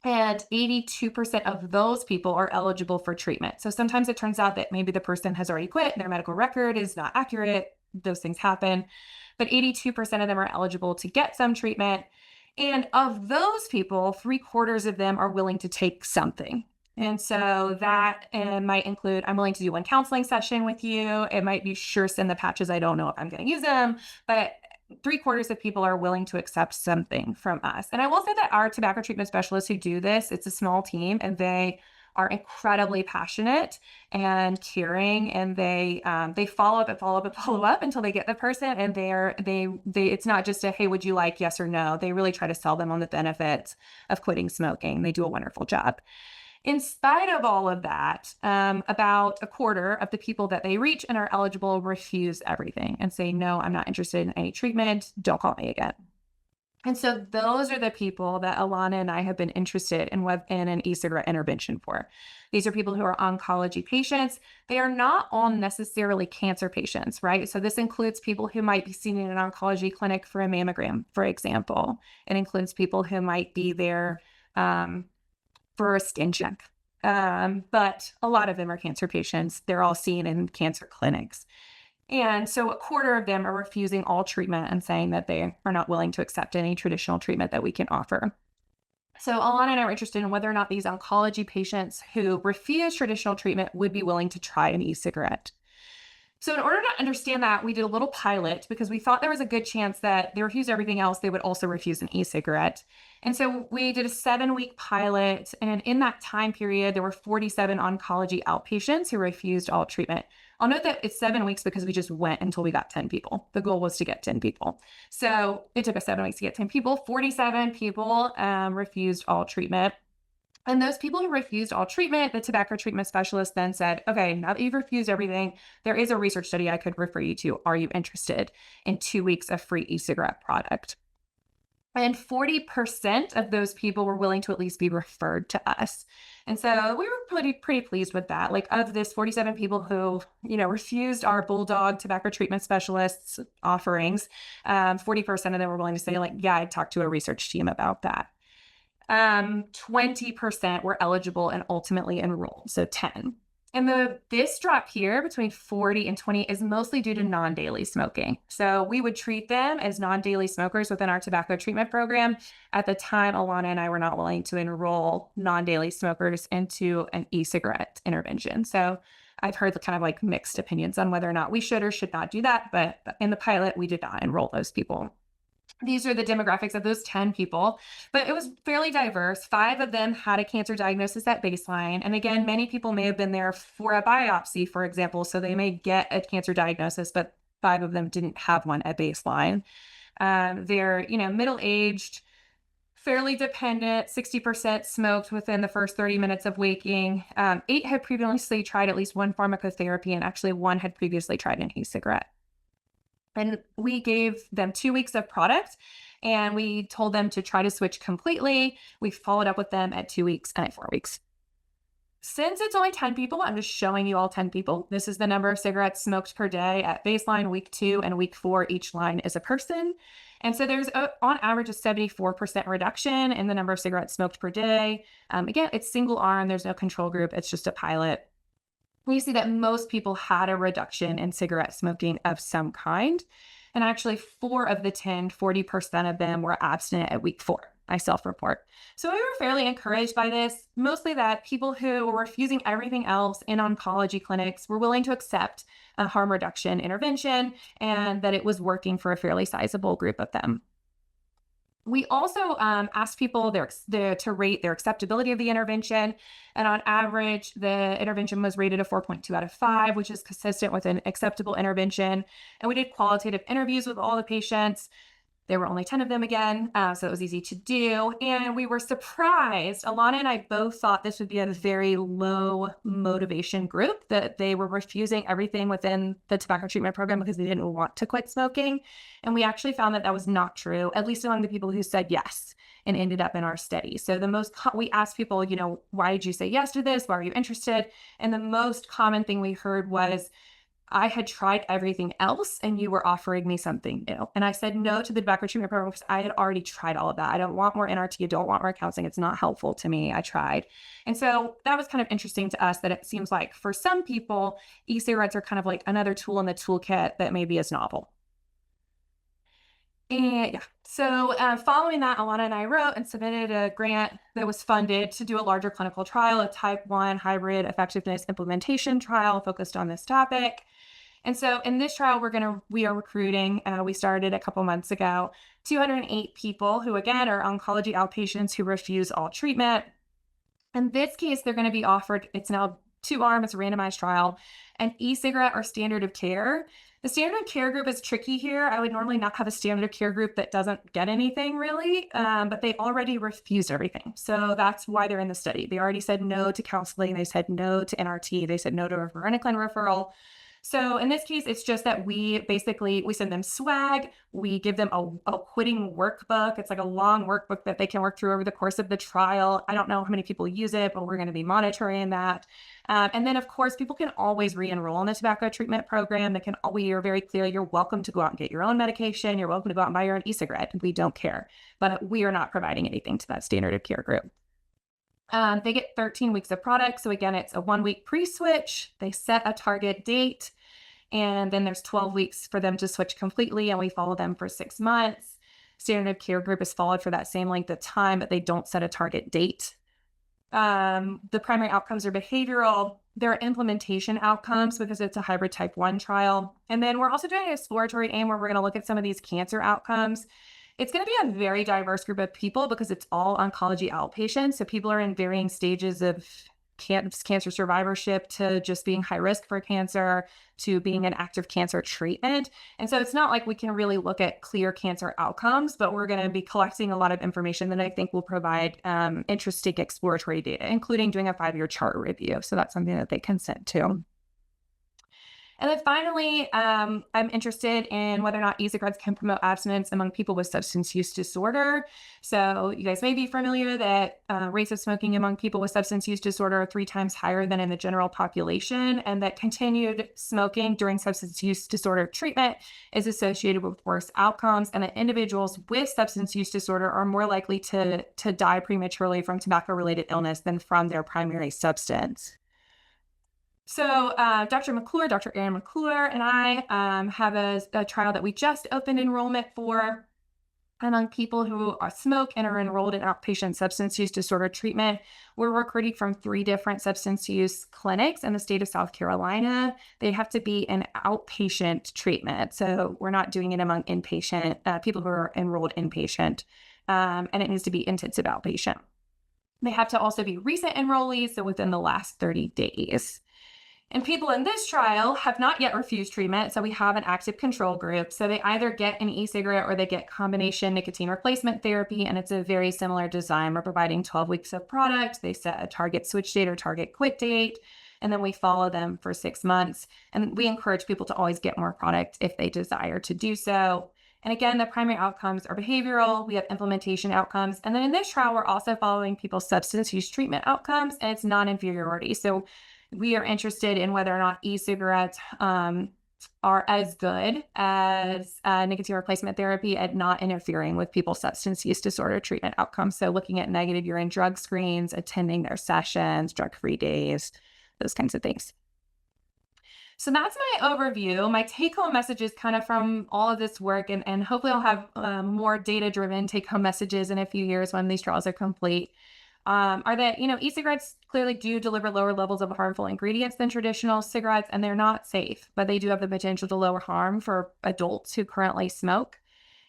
And 82% of those people are eligible for treatment. So sometimes it turns out that maybe the person has already quit, their medical record is not accurate, those things happen. But 82% of them are eligible to get some treatment. And of those people, 3/4 of them are willing to take something. And so that might include, I'm willing to do one counseling session with you. It might be sure send the patches. I don't know if I'm going to use them, but 3/4 of people are willing to accept something from us. And I will say that our tobacco treatment specialists who do this, it's a small team, and they are incredibly passionate and caring, and they follow up and follow up and follow up until they get the person. And it's not just a, hey, would you like yes or no? They really try to sell them on the benefits of quitting smoking. They do a wonderful job. In spite of all of that, about 1/4 of the people that they reach and are eligible refuse everything and say, no, I'm not interested in any treatment. Don't call me again. And so those are the people that Alana and I have been interested in an e-cigarette intervention for. These are people who are oncology patients. They are not all necessarily cancer patients, right? So this includes people who might be seen in an oncology clinic for a mammogram, for example. It includes people who might be there for a skin check. But a lot of them are cancer patients. They're all seen in cancer clinics. And so 1/4 of them are refusing all treatment and saying that they are not willing to accept any traditional treatment that we can offer. So Alana and I are interested in whether or not these oncology patients who refuse traditional treatment would be willing to try an e-cigarette. So in order to understand that, we did a little pilot because we thought there was a good chance that they refuse everything else, they would also refuse an e-cigarette. And so we did a 7-week pilot. And in that time period, there were 47 oncology outpatients who refused all treatment. I'll note that it's 7 weeks because we just went until we got 10 people. The goal was to get 10 people. So it took us 7 weeks to get 10 people. 47 people refused all treatment. And those people who refused all treatment, the tobacco treatment specialist then said, okay, now that you've refused everything, there is a research study I could refer you to. Are you interested in 2 weeks of free e-cigarette product? And 40% of those people were willing to at least be referred to us. And so we were pretty pleased with that. Like, of this 47 people who, refused our Bulldog tobacco treatment specialists offerings, 40% of them were willing to say, like, yeah, I talked to a research team about that. 20% were eligible and ultimately enrolled, so 10. And this drop here between 40 and 20 is mostly due to non-daily smoking. So we would treat them as non-daily smokers within our tobacco treatment program. At the time, Alana and I were not willing to enroll non-daily smokers into an e-cigarette intervention. So I've heard kind of like mixed opinions on whether or not we should or should not do that. But in the pilot, we did not enroll those people. These are the demographics of those 10 people, but it was fairly diverse. 5 of them had a cancer diagnosis at baseline. And again, many people may have been there for a biopsy, for example, so they may get a cancer diagnosis, but 5 of them didn't have one at baseline. They're, middle-aged, fairly dependent, 60% smoked within the first 30 minutes of waking. 8 had previously tried at least one pharmacotherapy, and actually 1 had previously tried an e-cigarette. And we gave them 2 weeks of product, and we told them to try to switch completely. We followed up with them at 2 weeks and at 4 weeks. Since it's only 10 people, I'm just showing you all 10 people. This is the number of cigarettes smoked per day at baseline, week 2, and week 4. Each line is a person. And so there's, on average, a 74% reduction in the number of cigarettes smoked per day. Again, it's single arm. There's no control group. It's just a pilot. We see that most people had a reduction in cigarette smoking of some kind. And actually 4 of the 10, 40% of them were abstinent at week 4. I self-report. So we were fairly encouraged by this, mostly that people who were refusing everything else in oncology clinics were willing to accept a harm reduction intervention, and that it was working for a fairly sizable group of them. We also asked people to rate their acceptability of the intervention. And on average, the intervention was rated a 4.2 out of 5, which is consistent with an acceptable intervention. And we did qualitative interviews with all the patients. There were only 10 of them again, so it was easy to do. And we were surprised. Alana and I both thought this would be a very low motivation group, that they were refusing everything within the tobacco treatment program because they didn't want to quit smoking. And we actually found that that was not true, at least among the people who said yes and ended up in our study. So we asked people, why did you say yes to this? Why are you interested? And the most common thing we heard was, I had tried everything else and you were offering me something new. And I said no to the tobacco treatment program because I had already tried all of that. I don't want more NRT. I don't want more counseling. It's not helpful to me. I tried. And so that was kind of interesting to us, that it seems like for some people, e-cigarettes are kind of like another tool in the toolkit that maybe is novel. And yeah, so following that, Alana and I wrote and submitted a grant that was funded to do a larger clinical trial, a type 1 hybrid effectiveness implementation trial focused on this topic. And so in this trial, we are recruiting, we started a couple months ago, 208 people who, again, are oncology outpatients who refuse all treatment. In this case, they're going to be offered, it's now 2-arm, it's a randomized trial, an e-cigarette or standard of care. The standard of care group is tricky here. I would normally not have a standard of care group that doesn't get anything really, but they already refused everything. So that's why they're in the study. They already said no to counseling. They said no to NRT. They said no to a varenicline referral. So in this case, it's just that we send them swag. We give them a quitting workbook. It's like a long workbook that they can work through over the course of the trial. I don't know how many people use it, but we're going to be monitoring that. And then, of course, people can always re-enroll in the tobacco treatment program. We are very clear, you're welcome to go out and get your own medication. You're welcome to go out and buy your own e-cigarette. We don't care. But we are not providing anything to that standard of care group. They get 13 weeks of product. So again, it's a 1-week pre-switch. They set a target date, and then there's 12 weeks for them to switch completely, and we follow them for 6 months. Standard of care group is followed for that same length of time, but they don't set a target date. The primary outcomes are behavioral. There are implementation outcomes because it's a hybrid type 1 trial. And then we're also doing an exploratory aim where we're going to look at some of these cancer outcomes. It's going to be a very diverse group of people because it's all oncology outpatients. So people are in varying stages of cancer survivorship, to just being high risk for cancer, to being in active cancer treatment. And so it's not like we can really look at clear cancer outcomes, but we're going to be collecting a lot of information that I think will provide interesting exploratory data, including doing a 5-year chart review. So that's something that they consent to. And then finally, I'm interested in whether or not e-cigarettes can promote abstinence among people with substance use disorder. So you guys may be familiar that rates of smoking among people with substance use disorder are 3 times higher than in the general population, and that continued smoking during substance use disorder treatment is associated with worse outcomes, and that individuals with substance use disorder are more likely to die prematurely from tobacco-related illness than from their primary substance. So Dr. Erin McClure, and I have a trial that we just opened enrollment for. Among people who smoke and are enrolled in outpatient substance use disorder treatment, we're recruiting from 3 different substance use clinics in the state of South Carolina. They have to be an outpatient treatment. So we're not doing it among inpatient people who are enrolled inpatient. And it needs to be intensive outpatient. They have to also be recent enrollees, so within the last 30 days. And people in this trial have not yet refused treatment, so we have an active control group. So they either get an e-cigarette or they get combination nicotine replacement therapy, and it's a very similar design. We're providing 12 weeks of product. They set a target switch date or target quit date, and then we follow them for 6 months. And we encourage people to always get more product if they desire to do so. And again, the primary outcomes are behavioral. We have implementation outcomes. And then in this trial, we're also following people's substance use treatment outcomes, and it's non-inferiority. So we are interested in whether or not e-cigarettes are as good as nicotine replacement therapy at not interfering with people's substance use disorder treatment outcomes. So looking at negative urine drug screens, attending their sessions, drug-free days, those kinds of things. So that's my overview. My take-home messages kind of from all of this work, and hopefully I'll have more data-driven take-home messages in a few years when these trials are complete. Are that, e-cigarettes clearly do deliver lower levels of harmful ingredients than traditional cigarettes, and they're not safe, but they do have the potential to lower harm for adults who currently smoke.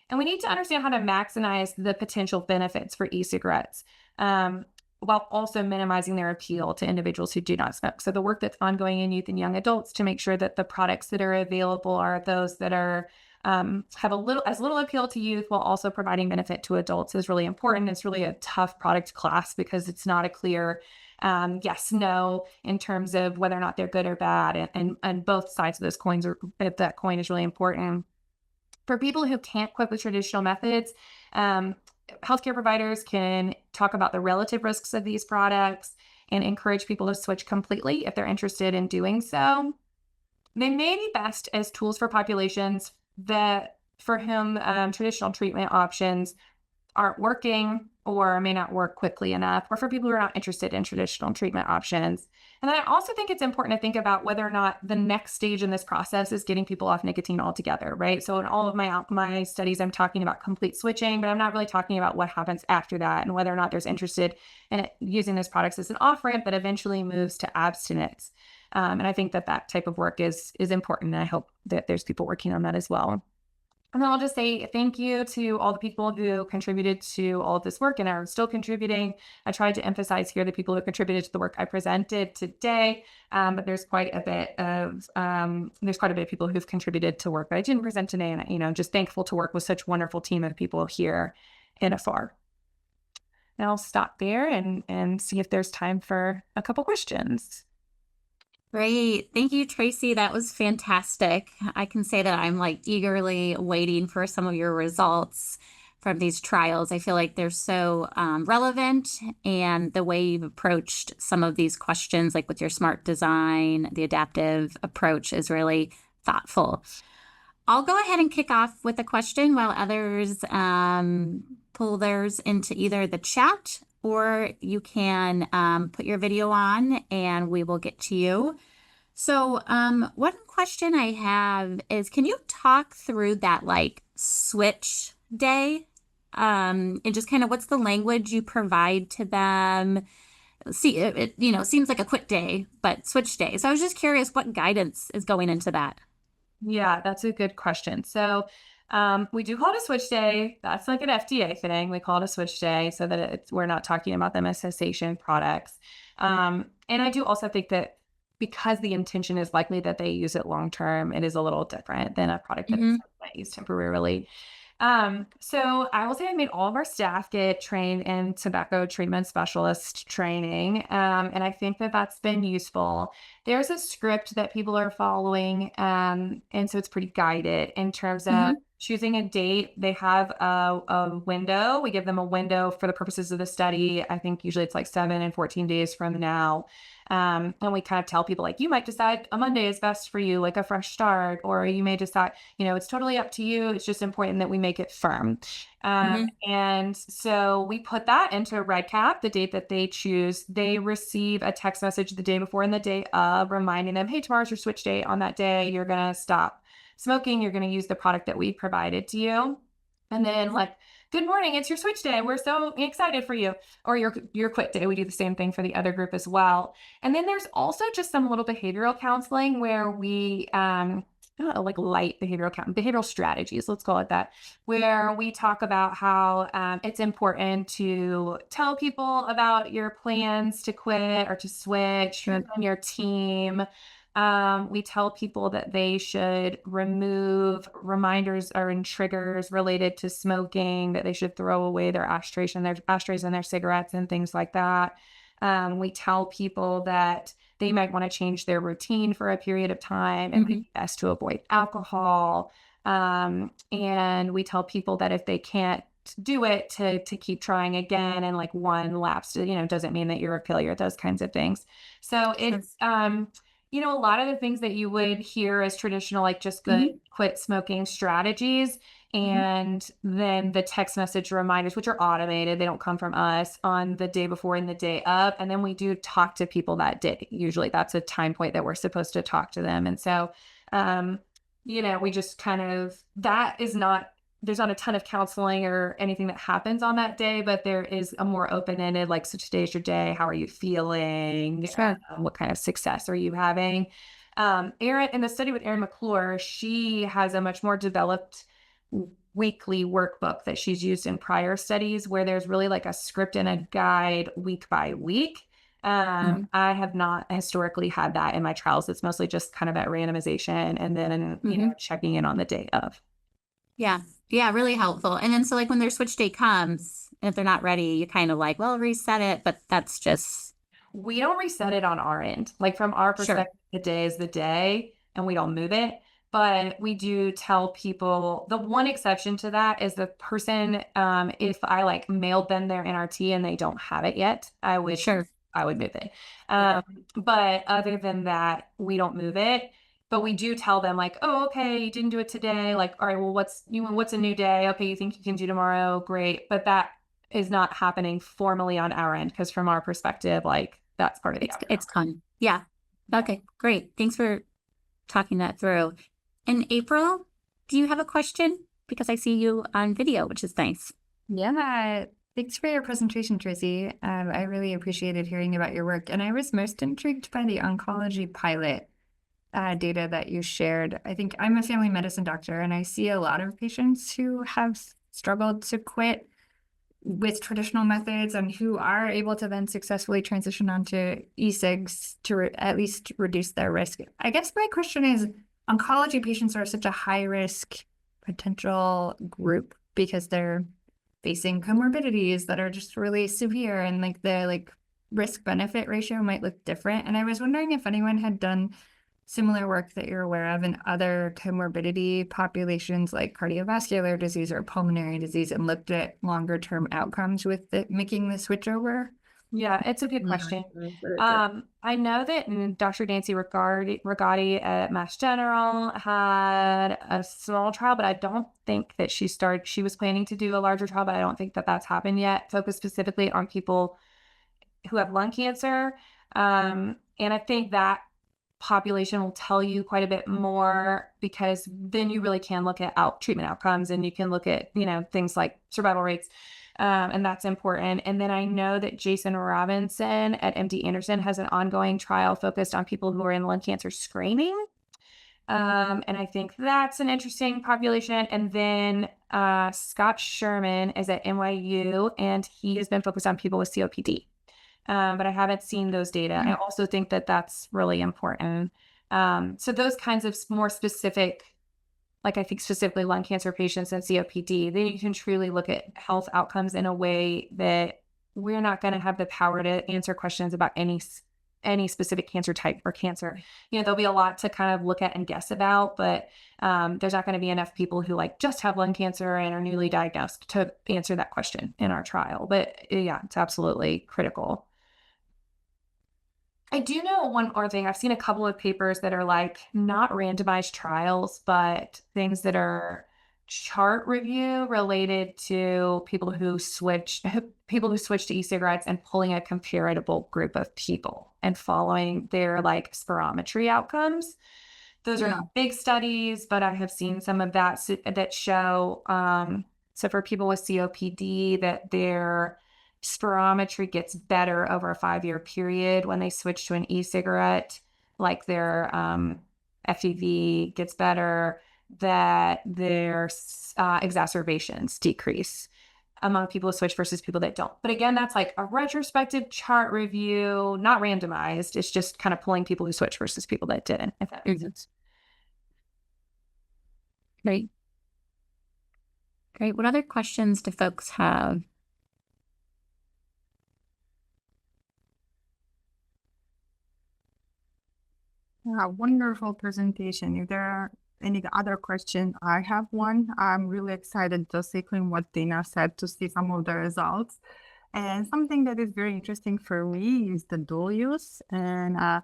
And we need to understand how to maximize the potential benefits for e-cigarettes, while also minimizing their appeal to individuals who do not smoke. So the work that's ongoing in youth and young adults to make sure that the products that are available are those that are have as little appeal to youth while also providing benefit to adults is really important. It's really a tough product class because it's not a clear yes, no, in terms of whether or not they're good or bad. And both sides of those coins that coin is really important. For people who can't quit with traditional methods, healthcare providers can talk about the relative risks of these products and encourage people to switch completely if they're interested in doing so. They may be best as tools for populations that for whom traditional treatment options aren't working or may not work quickly enough, or for people who are not interested in traditional treatment options. And then I also think it's important to think about whether or not the next stage in this process is getting people off nicotine altogether, right? So in all of my studies, I'm talking about complete switching, but I'm not really talking about what happens after that and whether or not there's interested in using those products as an off-ramp that eventually moves to abstinence. And I think that type of work is important. And I hope that there's people working on that as well. And then I'll just say thank you to all the people who contributed to all of this work and are still contributing. I tried to emphasize here the people who contributed to the work I presented today, but there's quite a bit of people who've contributed to work that I didn't present today. And just thankful to work with such a wonderful team of people here in AFAR. And I'll stop there and see if there's time for a couple questions. Great. Thank you, Tracy. That was fantastic. I can say that I'm eagerly waiting for some of your results from these trials. I feel like they're so relevant, and the way you've approached some of these questions, like with your smart design, the adaptive approach is really thoughtful. I'll go ahead and kick off with a question while others pull theirs into either the chat, or you can put your video on and we will get to you. So one question I have is, can you talk through that switch day and just kind of what's the language you provide to them? See, it seems like a quit day, but switch day. So I was just curious what guidance is going into that. Yeah, that's a good question. So we do call it a switch day. That's like an FDA thing. We call it a switch day so that we're not talking about them as cessation products. And I do also think that because the intention is likely that they use it long term, it is a little different than a product that is used temporarily. So I will say I made all of our staff get trained in tobacco treatment specialist training. And I think that that's been useful. There's a script that people are following. And so it's pretty guided in terms of choosing a date. They have a window. We give them a window for the purposes of the study. I think usually it's 7 and 14 days from now. And we kind of tell people you might decide a Monday is best for you, a fresh start, or you may decide, it's totally up to you. It's just important that we make it firm. And so we put that into REDCap, the date that they choose. They receive a text message the day before and the day of reminding them, hey, tomorrow's your switch day. On that day, you're going to stop smoking. You're going to use the product that we provided to you. And then good morning, it's your switch day. We're so excited for you. Or your quit day. We do the same thing for the other group as well. And then there's also just some little behavioral counseling where we I don't know, like light behavioral strategies, let's call it that, where we talk about how it's important to tell people about your plans to quit or to switch on your team. We tell people that they should remove reminders or triggers related to smoking, that they should throw away their ashtrays and their cigarettes and things like that. We tell people that they might want to change their routine for a period of time and it's best to avoid alcohol. And we tell people that if they can't do it to keep trying again, and like one lapse, doesn't mean that you're a failure, those kinds of things. So it's, a lot of the things that you would hear as traditional, like just good quit smoking strategies. And then the text message reminders, which are automated, they don't come from us, on the day before and the day of. And then we do talk to people that day. Usually that's a time point that we're supposed to talk to them. And so, we just kind of, there's not a ton of counseling or anything that happens on that day, but there is a more open-ended, like, so today's your day. How are you feeling? Sure. What kind of success are you having? Erin, in the study with Erin McClure, she has a much more developed weekly workbook that she's used in prior studies where there's really like a script and a guide week by week. I have not historically had that in my trials. It's mostly just kind of at randomization and then, checking in on the day of. Yeah. Yeah. Really helpful. And then, so like when their switch day comes, and if they're not ready, you kind of like, well, reset it, but that's just. We don't reset it on our end. Like from our perspective, the day is the day and we don't move it. But we do tell people, the one exception to that is the person, if I like mailed them their NRT and they don't have it yet, I would move it. But other than that, we don't move it. But we do tell them like, oh, okay, you didn't do it today. Like, all right, well, what's a new day? Okay, you think you can do tomorrow? Great. But that is not happening formally on our end because from our perspective, like that's part of the it's fun. Yeah. Okay, great. Thanks for talking that through. And April, do you have a question? Because I see you on video, which is nice. Yeah, thanks for your presentation, Tracy. I really appreciated hearing about your work, and I was most intrigued by the oncology pilot data that you shared. I think I'm a family medicine doctor, and I see a lot of patients who have struggled to quit with traditional methods and who are able to then successfully transition onto e-cigs to at least reduce their risk. I guess my question is, oncology patients are such a high risk potential group because they're facing comorbidities that are just really severe, and like the risk benefit ratio might look different. And I was wondering if anyone had done similar work that you're aware of in other comorbidity populations like cardiovascular disease or pulmonary disease and looked at longer term outcomes with making the switch over. Yeah, it's a good question. I know that Dr. Nancy Rigotti at Mass General had a small trial, but I don't think that she was planning to do a larger trial, but I don't think that that's happened yet, focused specifically on people who have lung cancer. And I think that population will tell you quite a bit more because then you really can look at treatment outcomes and you can look at, things like survival rates. And that's important. And then I know that Jason Robinson at MD Anderson has an ongoing trial focused on people who are in lung cancer screening. And I think that's an interesting population. And then Scott Sherman is at NYU and he has been focused on people with COPD. But I haven't seen those data. I also think that that's really important. So those kinds of more specific, like I think specifically lung cancer patients and COPD, then you can truly look at health outcomes in a way that we're not going to have the power to answer questions about any specific cancer type or cancer. There'll be a lot to kind of look at and guess about, but there's not going to be enough people who just have lung cancer and are newly diagnosed to answer that question in our trial. But yeah, it's absolutely critical. I do know one more thing. I've seen a couple of papers that are not randomized trials, but things that are chart review related to people who switch to e-cigarettes and pulling a comparable group of people and following their spirometry outcomes. Those are not big studies, but I have seen some of that show So for people with COPD, that their spirometry gets better over a 5-year period when they switch to an e-cigarette, like their FEV gets better, that their exacerbations decrease among people who switch versus people that don't. But again, that's like a retrospective chart review, not randomized. It's just kind of pulling people who switch versus people that didn't, if that makes sense. Great. Great. What other questions do folks have? Wonderful presentation. If there are any other questions, I have one. I'm really excited just echoing what Dina said to see some of the results. And something that is very interesting for me is the dual use. And I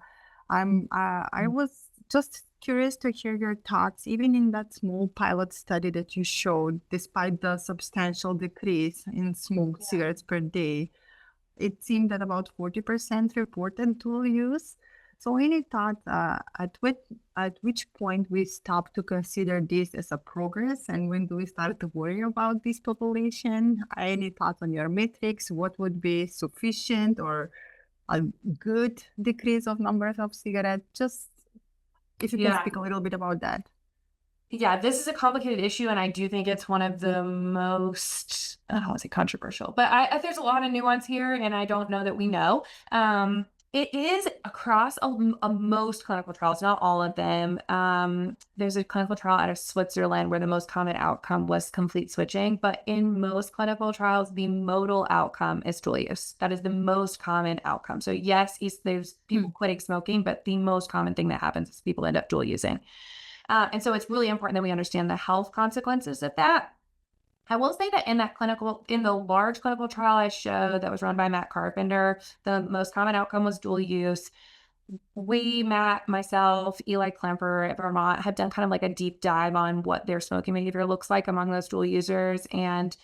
was just curious to hear your thoughts, even in that small pilot study that you showed, despite the substantial decrease in smoked cigarettes per day, it seemed that about 40% reported dual use. So any thoughts at which point we stop to consider this as a progress, and when do we start to worry about this population? Any thoughts on your metrics? What would be sufficient or a good decrease of numbers of cigarettes? Just if you can speak a little bit about that. Yeah, this is a complicated issue, and I do think it's one of the most, I don't want to say controversial, but there's a lot of nuance here, and I don't know that we know. It is across most clinical trials, not all of them. There's a clinical trial out of Switzerland where the most common outcome was complete switching, but in most clinical trials, the modal outcome is dual use. That is the most common outcome. So yes, there's people quitting smoking, but the most common thing that happens is people end up dual using. And so it's really important that we understand the health consequences of that. I will say that in the large clinical trial I showed that was run by Matt Carpenter, the most common outcome was dual use. We, Matt, myself, Eli Klemper at Vermont, have done kind of like a deep dive on what their smoking behavior looks like among those dual users. And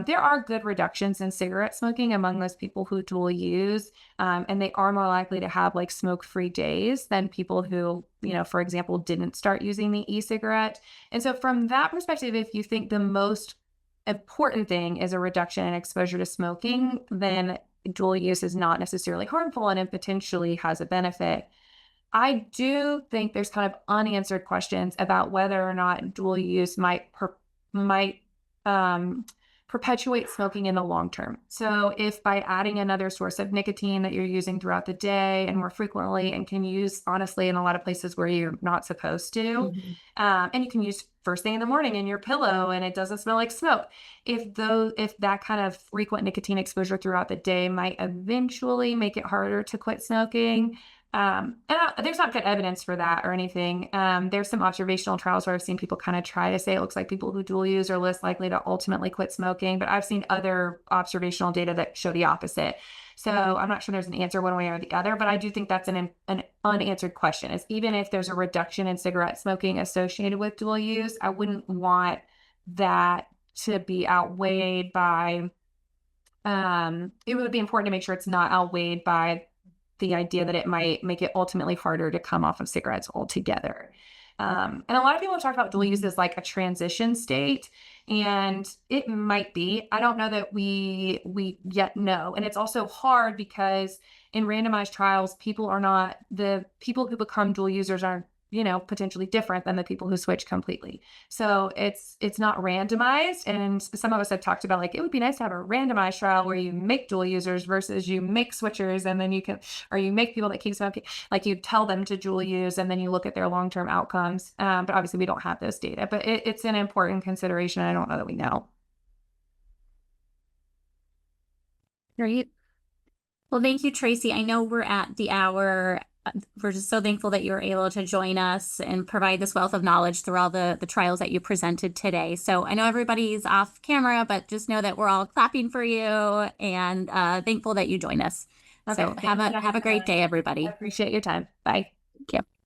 there are good reductions in cigarette smoking among those people who dual use. And they are more likely to have like smoke-free days than people who, for example, didn't start using the e-cigarette. And so from that perspective, if you think the most important thing is a reduction in exposure to smoking, then dual use is not necessarily harmful and it potentially has a benefit. I do think there's kind of unanswered questions about whether or not dual use might perpetuate smoking in the long term. So if by adding another source of nicotine that you're using throughout the day and more frequently and can use honestly in a lot of places where you're not supposed to, and you can use first thing in the morning in your pillow and it doesn't smell like smoke. If that kind of frequent nicotine exposure throughout the day might eventually make it harder to quit smoking, there's not good evidence for that or anything. There's some observational trials where I've seen people kind of try to say it looks like people who dual use are less likely to ultimately quit smoking, but I've seen other observational data that show the opposite. So I'm not sure there's an answer one way or the other, but I do think that's an unanswered question, is even if there's a reduction in cigarette smoking associated with dual use, I wouldn't want that to be outweighed by, it would be important to make sure it's not outweighed by the idea that it might make it ultimately harder to come off of cigarettes altogether. And a lot of people have talked about dual use as like a transition state, and it might be. I don't know that we yet know. And it's also hard because in randomized trials, the people who become dual users are potentially different than the people who switch completely. So it's not randomized. And some of us have talked about like, it would be nice to have a randomized trial where you make dual users versus you make switchers, and then you make people that keep smoking, like you tell them to dual use and then you look at their long-term outcomes. But obviously we don't have those data, but it's an important consideration. I don't know that we know. Great. Well, thank you, Tracy. I know we're at the hour. We're just so thankful that you were able to join us and provide this wealth of knowledge through all the trials that you presented today. So I know everybody's off camera, but just know that we're all clapping for you and thankful that you joined us. Okay, so have a great day, everybody. I appreciate your time. Bye. Thank you.